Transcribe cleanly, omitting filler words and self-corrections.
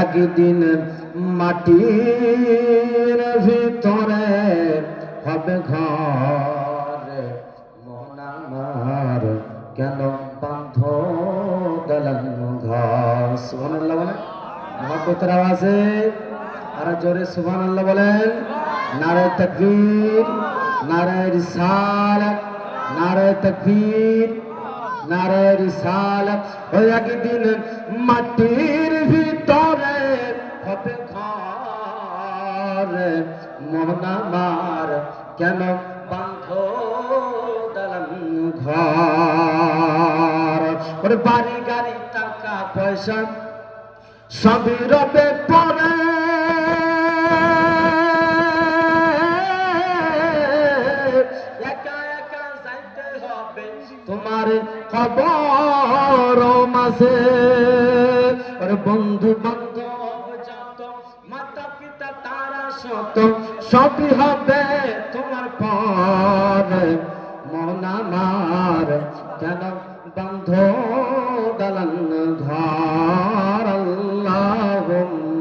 একদিন মাটির ভিতরে হবে ঘর, মন আমার কেন বাঁধ দালান ঘর। সুবহানাল্লাহ বলেন, মহব্বতের আওয়াজে আর জোরে সুবহানাল্লাহ বলেন। নারে তাকবীর, নারে রিসালাত, নারে তাকবীর, নারে রিসালাত। ওই একদিন মাটির ভিতরে হবে ঘর, মন আমার কেন বাঁধ দালান ঘর। ওরে বাড়ি গাড়ি টাকা পয়সা সবই রবে পরে, একা একা যাইতে হবে তোমার কবর মাঝে। ওরে বন্ধু বান্ধব যত, মাতা পিতা তারা শত, সবই হবে তোমার পরে, মন আমার কেন বাঁধ দালান ঘর।